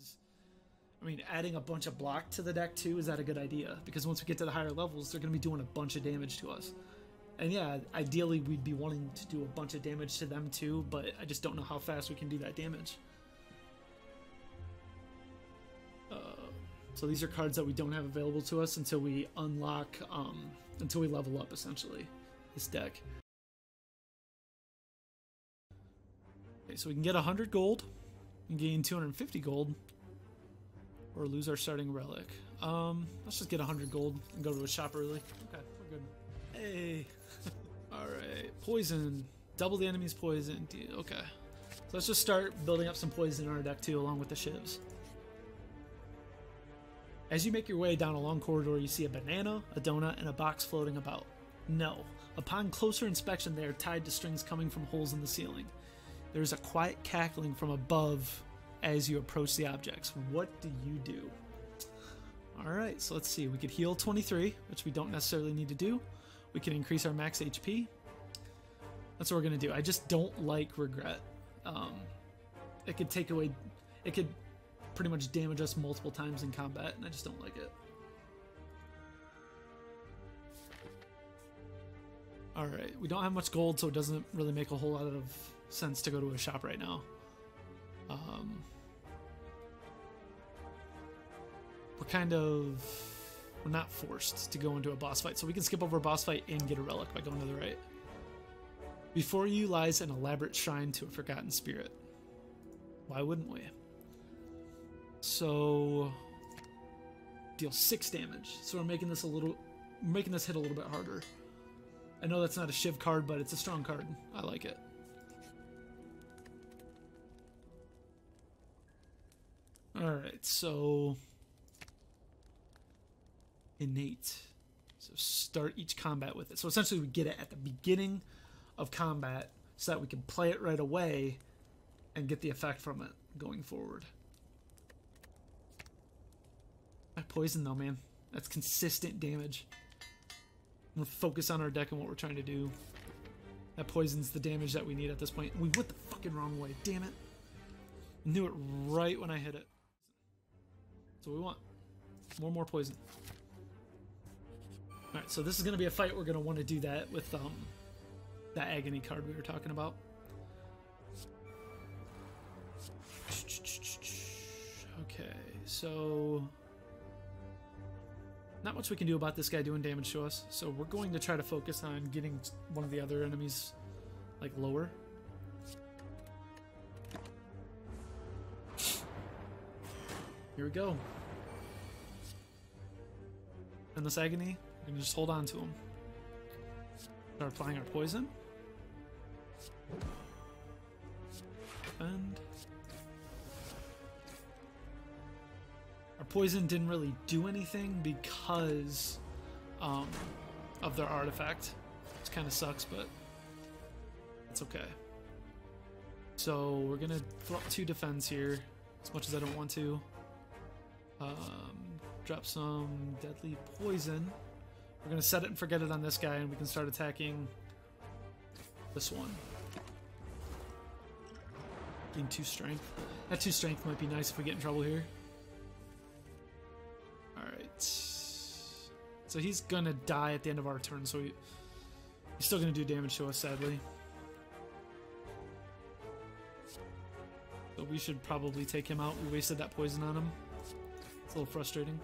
because, I mean, adding a bunch of block to the deck too, is that a good idea? Because once we get to the higher levels, they're going to be doing a bunch of damage to us. And yeah, ideally we'd be wanting to do a bunch of damage to them too, but I just don't know how fast we can do that damage. So these are cards that we don't have available to us until we unlock, until we level up, essentially, this deck. Okay, so we can get 100 gold and gain 250 gold, or lose our starting relic. Let's just get 100 gold and go to a shop early. Okay, we're good. Hey! Alright, poison. Double the enemy's poison. Okay. So let's just start building up some poison in our deck too, along with the shivs. As you make your way down a long corridor, you see a banana, a donut, and a box floating about. No. Upon closer inspection, they are tied to strings coming from holes in the ceiling. There is a quiet cackling from above as you approach the objects. What do you do? Alright, so let's see. We could heal 23, which we don't necessarily need to do. We can increase our max HP. That's what we're going to do. I just don't like regret. It could take away... It could pretty much damage us multiple times in combat, and I just don't like it. Alright, we don't have much gold, so it doesn't really make a whole lot of sense to go to a shop right now. We're not forced to go into a boss fight, so we can skip over a boss fight and get a relic by going to the right. Before you lies an elaborate shrine to a forgotten spirit. Why wouldn't we? So deal 6 damage. So we're making this hit a little bit harder. I know that's not a shiv card, but it's a strong card. I like it. Alright, so innate. So start each combat with it. So essentially we get it at the beginning of combat so that we can play it right away and get the effect from it going forward. Poison though, man. That's consistent damage. I'm gonna focus on our deck and what we're trying to do. That poison's the damage that we need at this point. We went the fucking wrong way, damn it. Knew it right when I hit it. So we want more poison. Alright, so this is gonna be a fight. We're gonna want to do that with that agony card we were talking about. Okay, so not much we can do about this guy doing damage to us, so we're going to try to focus on getting one of the other enemies, like, lower. Here we go. And this agony, we're going to just hold on to him. Start applying our poison. And our poison didn't really do anything because of their artifact, which kind of sucks, but it's okay. So we're gonna throw up 2 defense here, as much as I don't want to. Drop some deadly poison. We're gonna set it and forget it on this guy, and we can start attacking this one. Gain 2 strength. That 2 strength might be nice if we get in trouble here. Alright. So he's gonna die at the end of our turn, so he's still gonna do damage to us, sadly. So we should probably take him out. We wasted that poison on him. It's a little frustrating.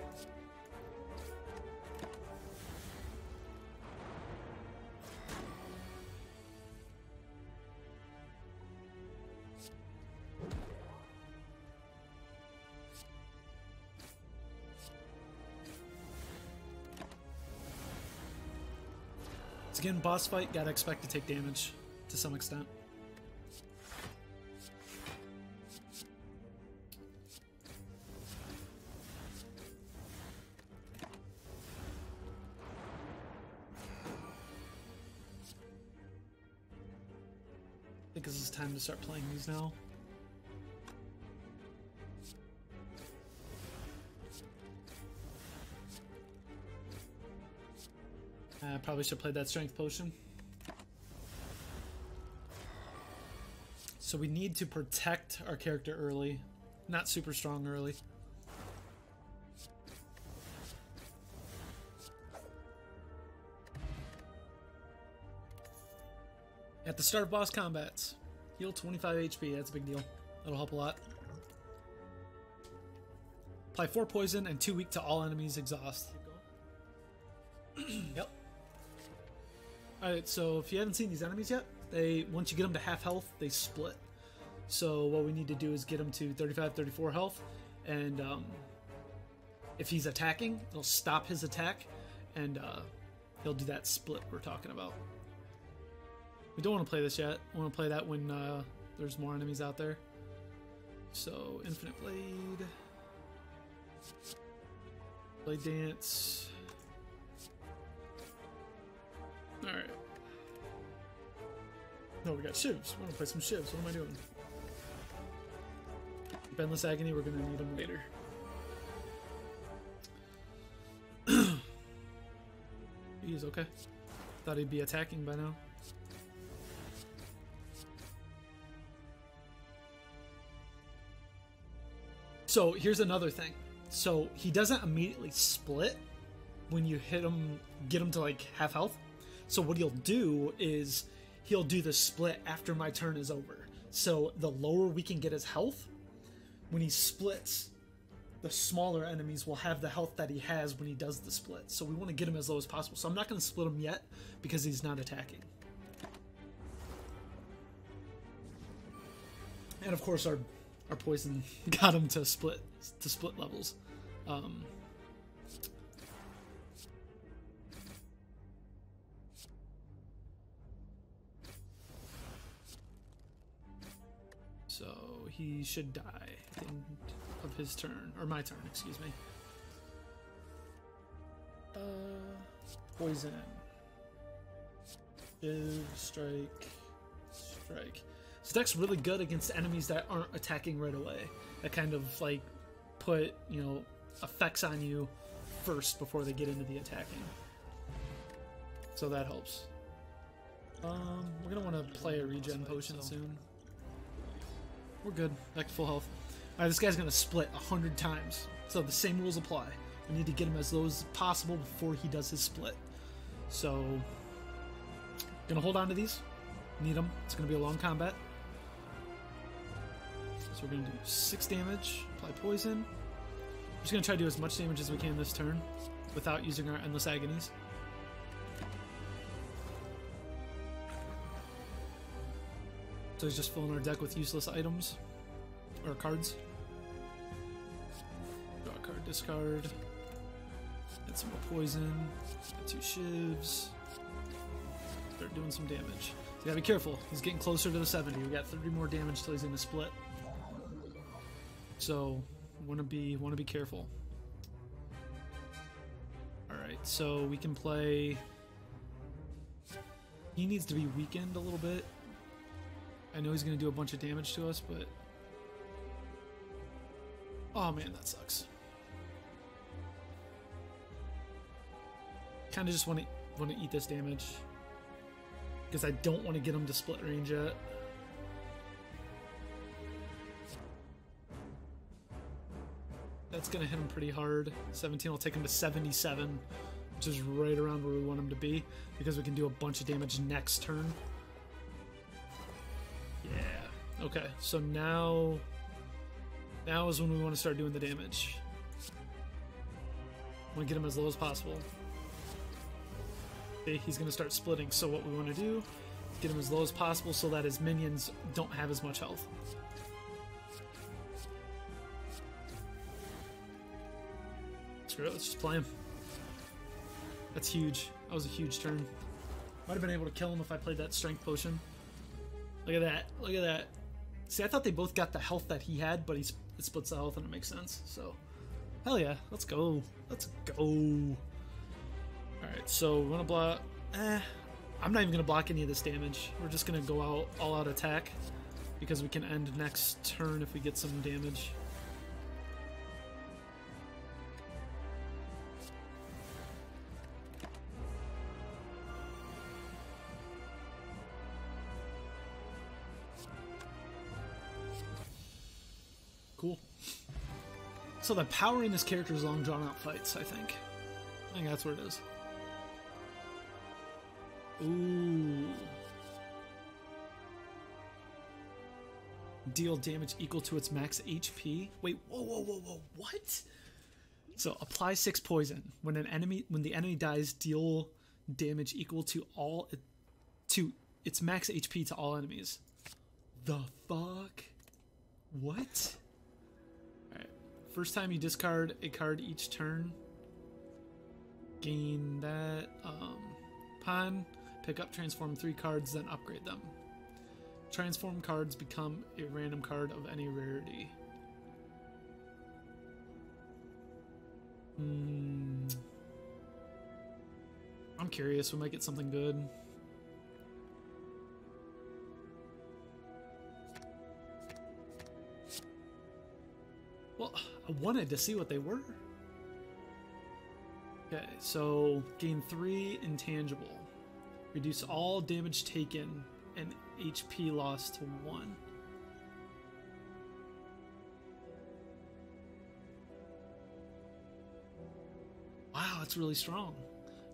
Again, boss fight, gotta expect to take damage to some extent. I think this is time to start playing these now. I probably should play that strength potion. So we need to protect our character early. not super strong early. At the start of boss combats, heal 25 HP. That's a big deal. That'll help a lot. Apply 4 poison and 2 weak to all enemies. Exhaust. Yep. Alright, so if you haven't seen these enemies yet, once you get them to half health, they split. So what we need to do is get him to 35, 34 health, and if he's attacking, it'll stop his attack, and he'll do that split we're talking about. We don't want to play this yet. We want to play that when there's more enemies out there. So, Infinite Blade. Blade Dance. Alright. No, we got shivs. We want to play some shivs. What am I doing? Endless Agony, we're going to need them later. He's okay. Thought he'd be attacking by now. So here's another thing. So he doesn't immediately split when you hit him, get him to like half health. So what he'll do is he'll do the split after my turn is over. So the lower we can get his health, when he splits, the smaller enemies will have the health that he has when he does the split. So we want to get him as low as possible. So I'm not going to split him yet because he's not attacking. And of course our poison got him to split levels. So he should die at the end of his turn, or my turn, excuse me. Poison. Strike. This deck's really good against enemies that aren't attacking right away. That kind of like put, you know, effects on you first before they get into the attacking. So that helps. We're gonna want to play a regen potion soon. We're good. Back to full health. Alright, this guy's gonna split 100 times. So the same rules apply. We need to get him as low as possible before he does his split. So, gonna hold on to these. Need them. It's gonna be a long combat. So we're gonna do 6 damage, apply poison. We're just gonna try to do as much damage as we can this turn without using our Endless Agonies. So he's just filling our deck with useless items or cards. Draw a card, discard. Get some more poison. Get 2 shivs. Start doing some damage. So you gotta be careful. He's getting closer to the 70. We got 30 more damage till he's gonna split. So wanna be careful. Alright, so we can play. He needs to be weakened a little bit. I know he's gonna do a bunch of damage to us, but oh man, that sucks. Kinda just wanna eat this damage. Because I don't want to get him to split range yet. That's going to hit him pretty hard. 17 will take him to 77, which is right around where we want him to be, because we can do a bunch of damage next turn. Yeah. Okay, so now is when we want to start doing the damage. I want to get him as low as possible. He's going to start splitting, so what we want to do is get him as low as possible so that his minions don't have as much health. Screw it, let's just play him. That's huge. That was a huge turn. Might have been able to kill him if I played that strength potion. Look at that. Look at that. See, I thought they both got the health that he had, but it splits the health and it makes sense. So, hell yeah. Let's go. Let's go. Alright, so we're gonna block. I'm not even gonna block any of this damage. We're just gonna go out all out attack because we can end next turn if we get some damage. cool. So the power in this character is long drawn out fights, I think. I think that's what it is. Ooh. Deal damage equal to its max HP. Wait, whoa, what? So apply 6 poison. When the enemy dies, deal damage equal to its max HP to all enemies. The fuck? What? Alright. First time you discard a card each turn. Gain that. Pawn. Pick up, transform 3 cards, then upgrade them. Transform cards become a random card of any rarity. I'm curious. We might get something good. Well, I wanted to see what they were. Okay, so gain 3 intangible. Reduce all damage taken and HP loss to 1. Wow, that's really strong.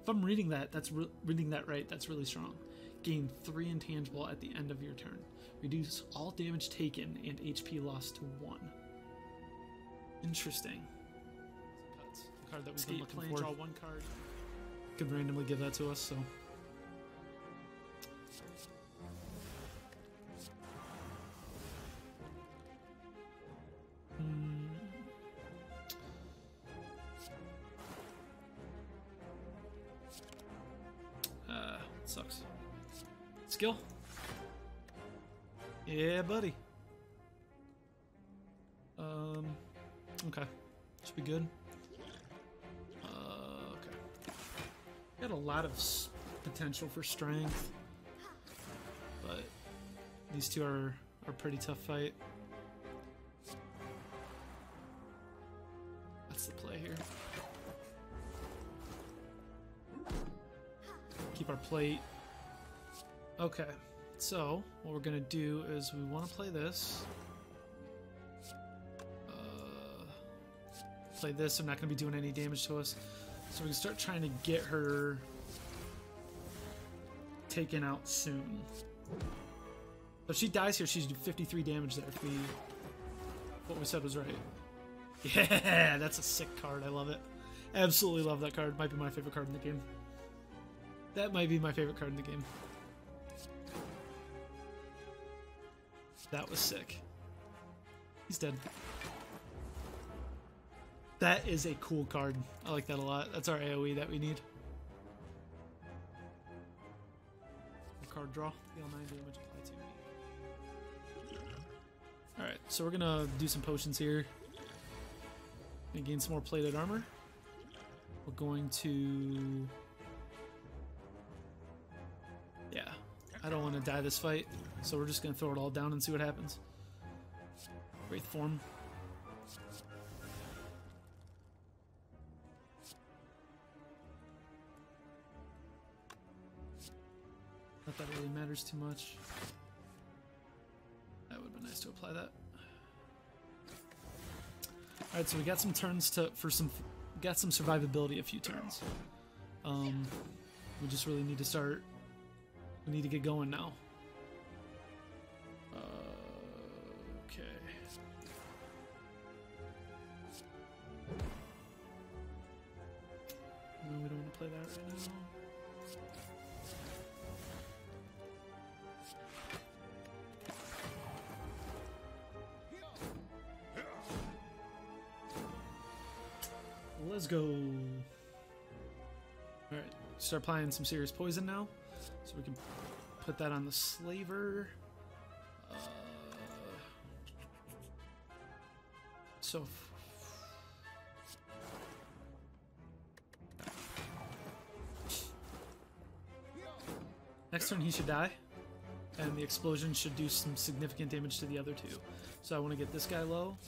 If I'm reading that, reading that right, that's really strong. Gain 3 intangible at the end of your turn. Reduce all damage taken and HP loss to 1. Interesting. That's the card that we've been looking for. Draw 1 card. Could randomly give that to us, so. Sucks. Skill? Yeah, buddy. Okay. Should be good. Okay. Got a lot of potential for strength, but these two are a pretty tough fight. That's the play here. Keep our plate. Okay, so what we're gonna do is we want to play this. Play this. I'm not gonna be doing any damage to us, so we can start trying to get her taken out soon. So if she dies here, she's 53 damage there. If what we said was right. Yeah, that's a sick card. I love it. Absolutely love that card. Might be my favorite card in the game. That might be my favorite card in the game. That was sick. He's dead. That is a cool card. I like that a lot. That's our AoE that we need. Card draw. Deal 9 damage, apply 2. Alright, so we're gonna do some potions here. Gonna gain some more plated armor. We're going to... Yeah, I don't want to die this fight, so we're just going to throw it all down and see what happens. Wraith Form. Not that it really matters too much. That would be nice to apply that. Alright, so we got some turns got some survivability a few turns. We just really need to start. We need to get going now. Okay. No, we don't want to play that right now. Let's go. Alright, start applying some serious poison now. So we can put that on the slaver. So next turn he should die, and the explosion should do some significant damage to the other two. So I want to get this guy low.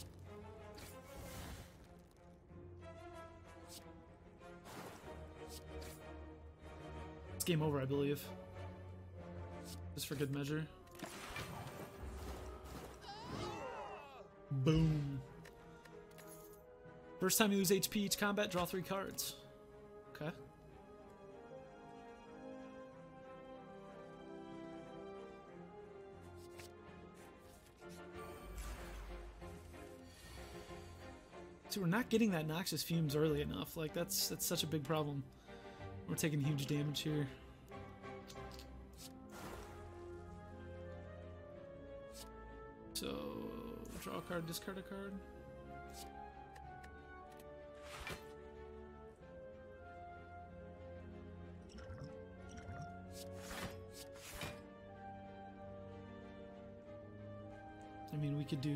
It's game over, I believe. Just for good measure. Boom. First time you lose HP each combat, draw 3 cards. Okay. See, we're not getting that Noxious Fumes early enough. Like, that's such a big problem. We're taking huge damage here. So, draw a card, discard a card. I mean, we could do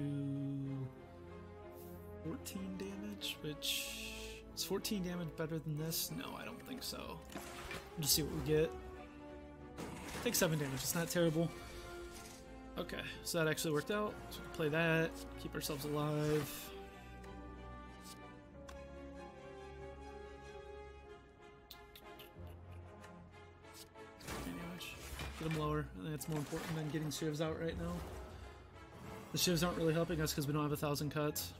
14 damage, which is 14 damage better than this? No, I don't think so. We'll just see what we get. Take 7 damage, it's not terrible. Okay, so that actually worked out. So we can play that, keep ourselves alive. Damage. Get them lower. I think that's more important than getting shivs out right now. The shivs aren't really helping us because we don't have 1,000 cuts.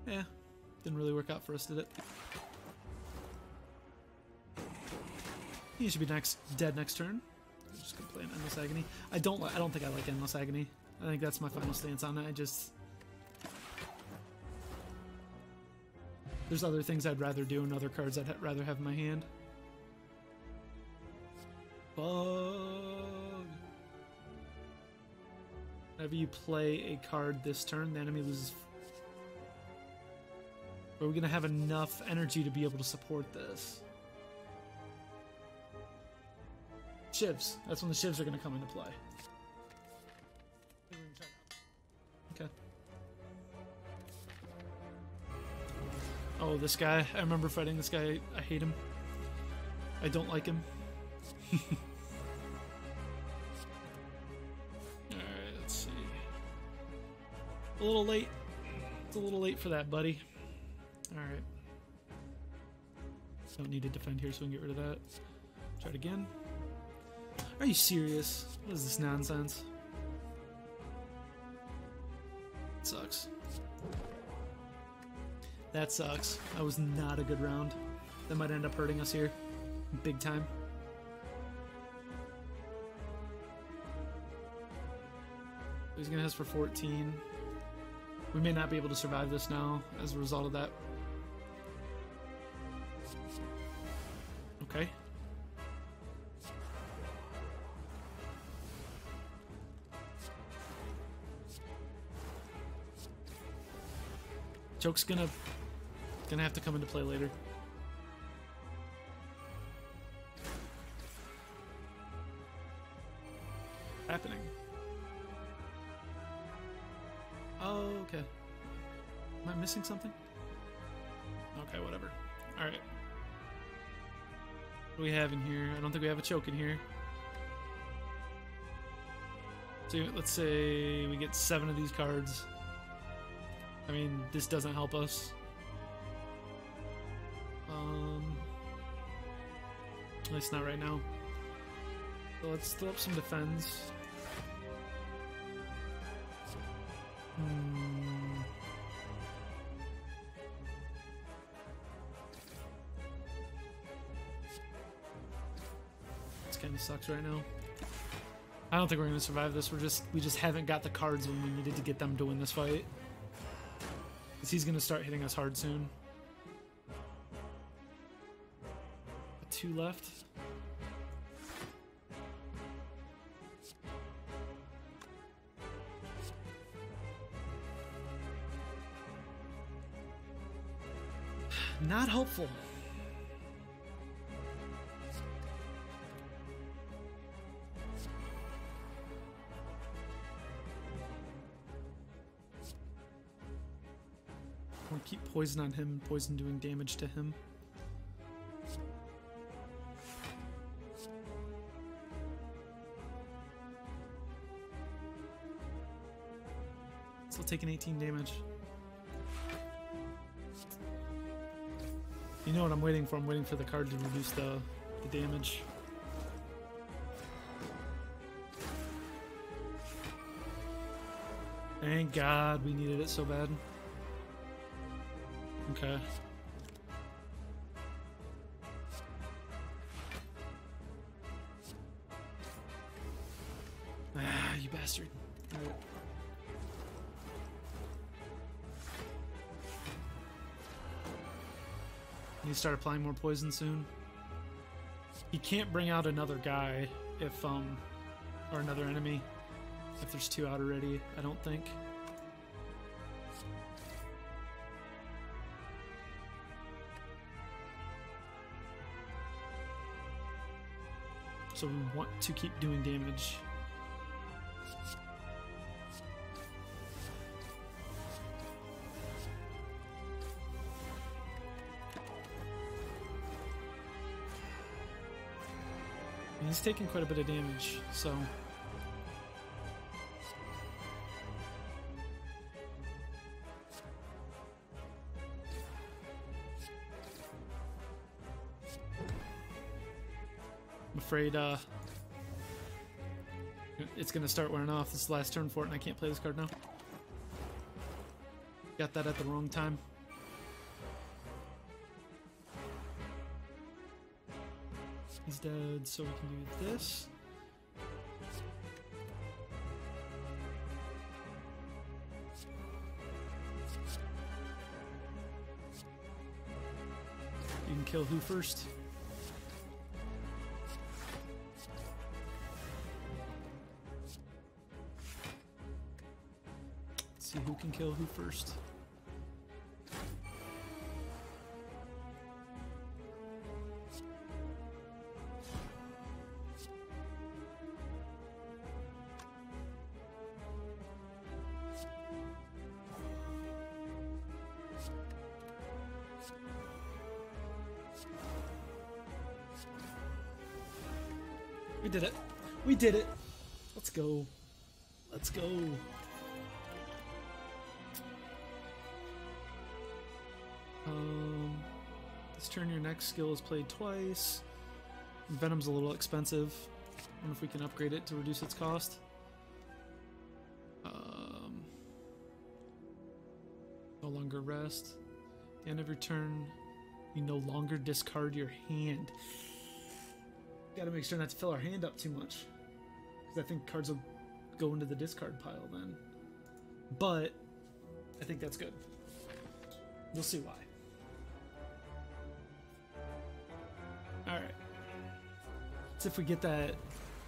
Yeah, didn't really work out for us, did it? He should be dead next turn. I'm just gonna play an Endless Agony. I don't think I like Endless Agony. I think that's my final stance on it. There's other things I'd rather do and other cards I'd rather have in my hand. Bug. Whenever you play a card this turn, the enemy loses. Are we going to have enough energy to be able to support this? Shivs. That's when the shivs are going to come into play. Okay. Oh, this guy. I remember fighting this guy. I hate him. I don't like him. Alright, let's see. A little late. It's a little late for that, buddy. Alright. Don't need to defend here, so we can get rid of that. Try it again. Are you serious? What is this nonsense? It sucks. That sucks. That was not a good round. That might end up hurting us here. Big time. He's gonna hit us for 14. We may not be able to survive this now as a result of that. Okay. Choke's gonna have to come into play later. Happening. Oh, okay. Am I missing something? Okay, whatever. Alright. What do we have in here? I don't think we have a choke in here. So let's say we get 7 of these cards. I mean, this doesn't help us. At least not right now. So let's throw up some defense. This kind of sucks right now. I don't think we're gonna survive this. We just haven't got the cards when we needed to get them to win this fight. Because he's gonna start hitting us hard soon. 2 left. Not helpful. I want to keep poison on him, poison doing damage to him. Still taking 18 damage. You know what I'm waiting for? I'm waiting for the card to reduce the damage. Thank God we needed it so bad. Okay. Ah, you bastard. All right. Need to start applying more poison soon. He can't bring out another guy if, or another enemy if there's 2 out already, I don't think. So we want to keep doing damage. He's taking quite a bit of damage, so... I'm afraid, it's gonna start wearing off. This is the last turn for it, and I can't play this card now. Got that at the wrong time. He's dead, so we can do this. You can kill who first? Let's see who can kill who first. We did it. We did it. Let's go. Let's go. This turn your next skill is played twice. Venom's a little expensive. I wonder if we can upgrade it to reduce its cost. No longer rest. At the end of your turn, you no longer discard your hand. Gotta make sure not to fill our hand up too much, because I think cards will go into the discard pile then. But I think that's good. We'll see why. Alright. Let's see if we get that.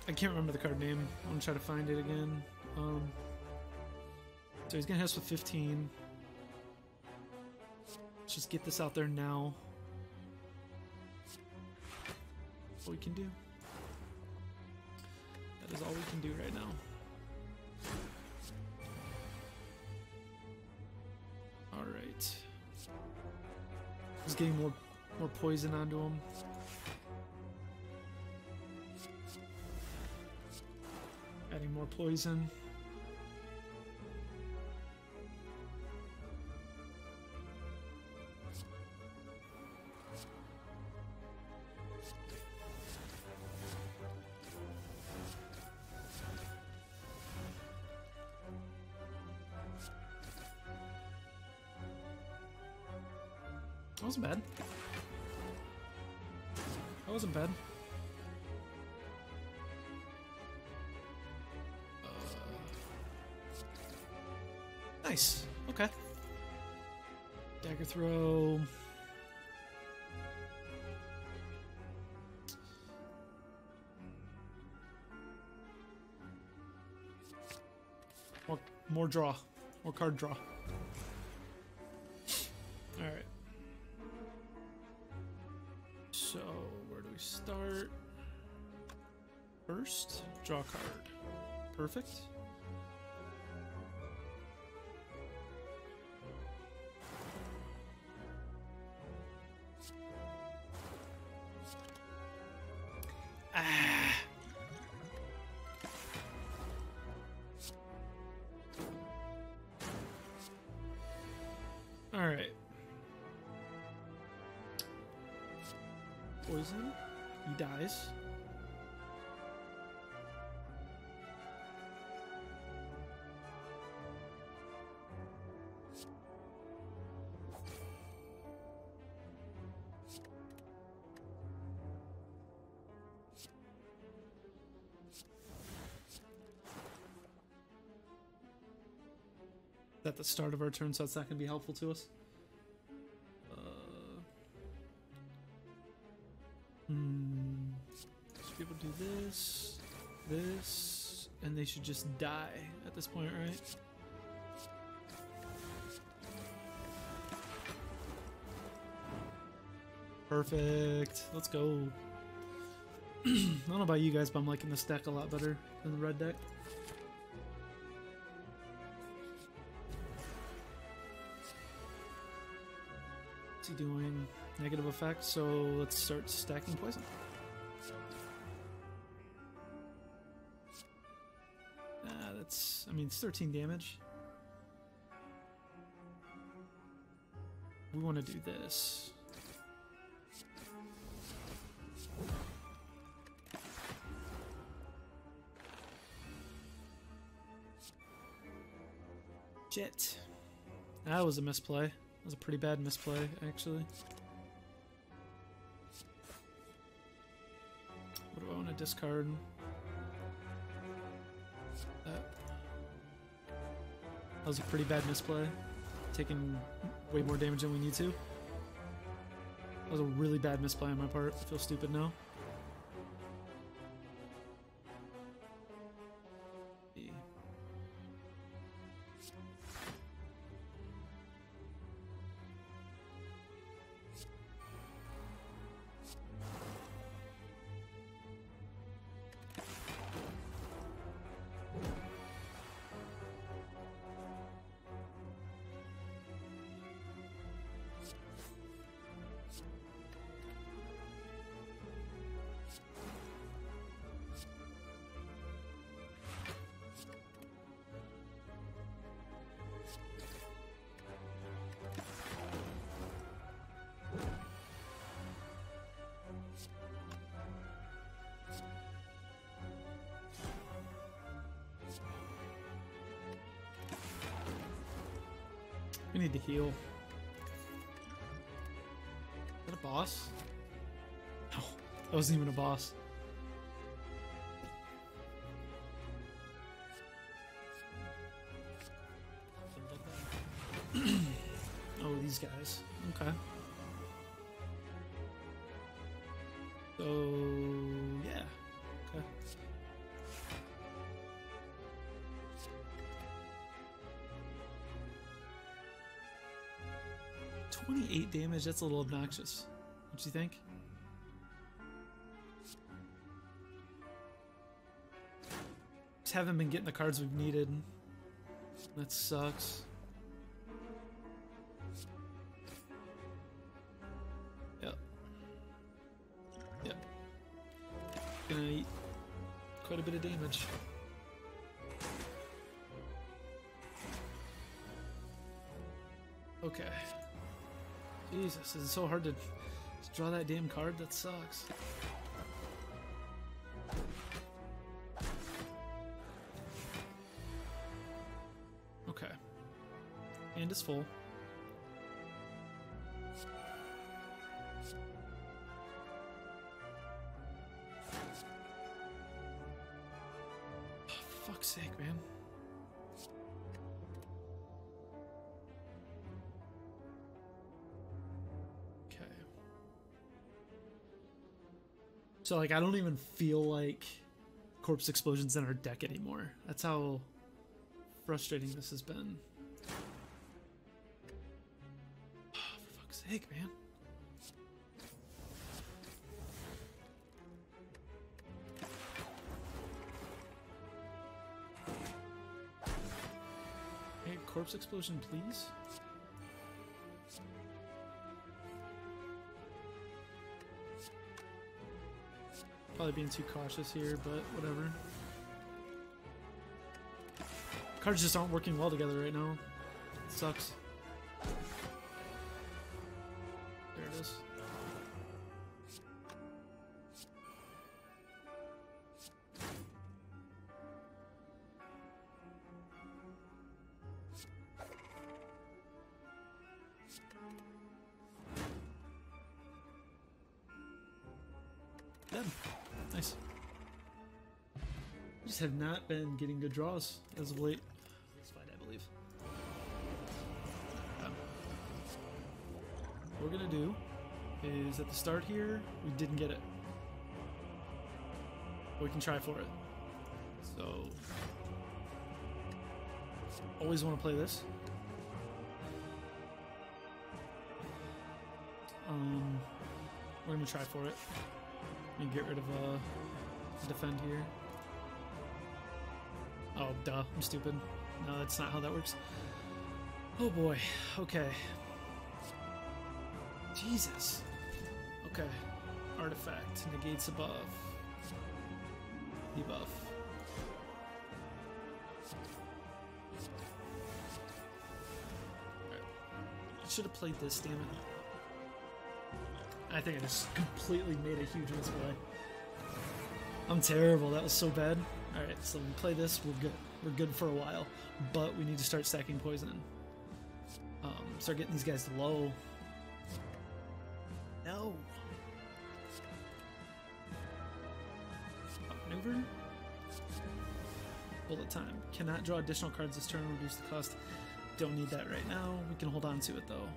I can't remember the card name. I'm gonna try to find it again. So he's gonna hit us with 15. Let's just get this out there now. That's all we can do. That is all we can do right now. Alright. Just getting more poison onto him. Adding more poison. That wasn't bad. That wasn't bad. Nice. Okay. Dagger throw. More draw. More card draw. Alright. So, where do we start? First, draw a card. Perfect. Ah. All right. poison. He dies. At the start of our turn, so it's not going to be helpful to us. Should be able to do this, this, and they should just die at this point, right? Perfect. Let's go. I don't know about you guys, but I'm liking this deck a lot better than the red deck. What's he doing? Negative effect, so let's start stacking poison. That's, I mean, it's 13 damage. We want to do this. Shit. That was a misplay. That was a pretty bad misplay, actually. What do I want to discard? That was a pretty bad misplay. Taking way more damage than we need to. That was a really bad misplay on my part. I feel stupid now. We need to heal. Is that a boss? No, that wasn't even a boss. Oh, these guys. Okay. So, yeah. Okay. 28 damage, that's a little obnoxious. What you think? Just haven't been getting the cards we've needed. That sucks. Yep. Yep. Gonna eat quite a bit of damage. Okay. Jesus, it's so hard to draw that damn card. That sucks. Okay. Hand is full. Oh, fuck's sake, man. So, like, I don't even feel like Corpse Explosion's in our deck anymore. That's how frustrating this has been. Oh, for fuck's sake, man. Hey, Corpse Explosion, please? Probably being too cautious here, but whatever. Cards just aren't working well together right now. It sucks. There it is. bad. Nice. We just have not been getting good draws as of late. This fight, I believe. What we're gonna do is at the start here, we didn't get it. We can try for it. So, always want to play this. We're gonna try for it and get rid of defend here. Oh, duh! I'm stupid. No, that's not how that works. Oh boy. Okay. Jesus. Okay. Artifact negates a buff. Debuff. Right. I should have played this, damn it. I think I just completely made a huge misplay. I'm terrible. That was so bad. Alright, so we play this, we're good. We're good for a while. But we need to start stacking poison. Start getting these guys low. No. Maneuver. Bullet time. Cannot draw additional cards this turn, reduce the cost. Don't need that right now. We can hold on to it though.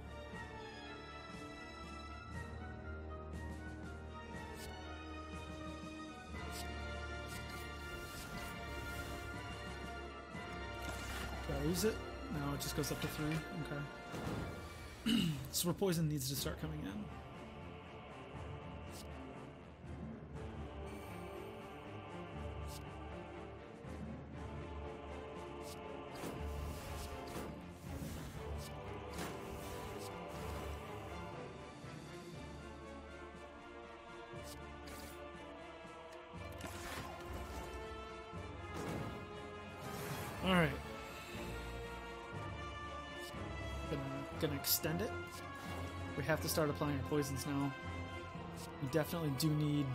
Do I lose it? No, it just goes up to 3. Okay. So poison needs to start coming in. All right. Gonna extend it. We have to start applying our poisons now. We definitely do need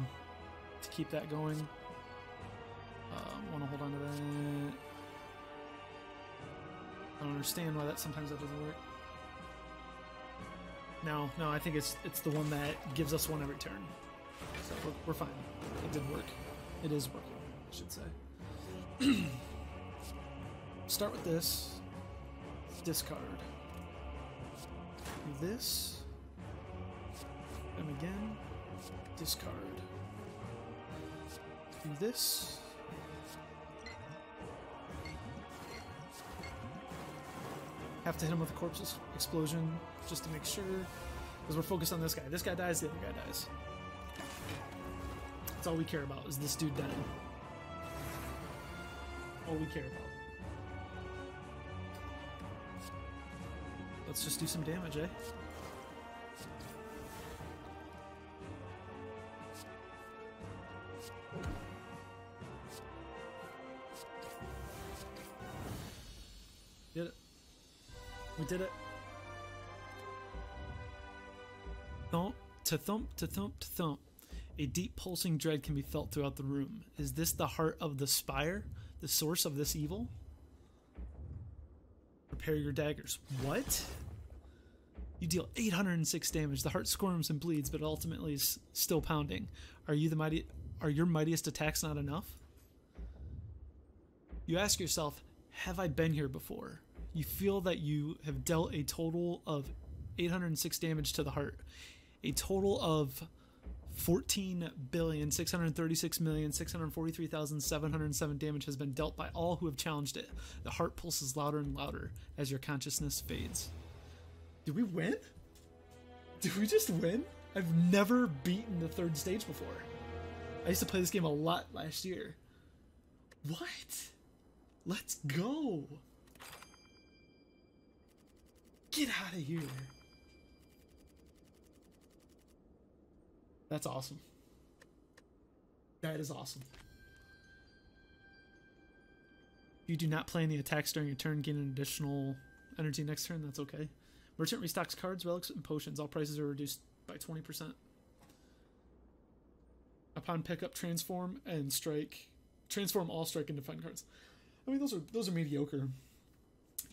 to keep that going. Want to hold on to that. I don't understand why sometimes that doesn't work. No, I think it's the one that gives us one every turn. So we're fine. It did work. It is working, I should say. Start with this. Discard. Do this. And again. Discard. Do this. Have to hit him with a corpse explosion just to make sure. Because we're focused on this guy. This guy dies, the other guy dies. That's all we care about, is this dude dying. All we care about. Let's just do some damage, eh? Did it. We did it. Thump, to thump, to thump, to thump. A deep pulsing dread can be felt throughout the room. Is this the heart of the spire? The source of this evil? Prepare your daggers. What? You deal 806 damage. The heart squirms and bleeds, but ultimately is still pounding. Are your mightiest attacks not enough? You ask yourself, have I been here before? You feel that you have dealt a total of 806 damage to the heart. A total of 14,636,643,707 damage has been dealt by all who have challenged it. The heart pulses louder and louder as your consciousness fades. Did we win? Did we just win? I've never beaten the 3rd stage before. I used to play this game a lot last year. What? Let's go. Get out of here. That's awesome. That is awesome. If you do not play any attacks during your turn, gain an additional energy next turn, that's okay. Merchant restocks cards, relics, and potions. All prices are reduced by 20%. Upon pickup, transform and strike. Transform all strike and defend cards. I mean, those are mediocre.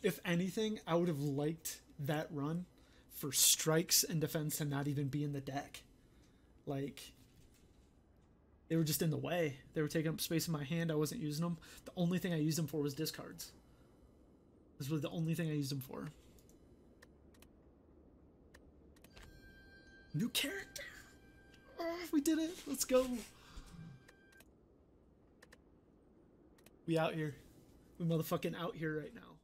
If anything, I would have liked that run for strikes and defense to not even be in the deck. Like, They were just in the way. They were taking up space in my hand. I wasn't using them. The only thing I used them for was discards. This was the only thing I used them for. New character! Oh, we did it! Let's go! We out here. We motherfucking out here right now.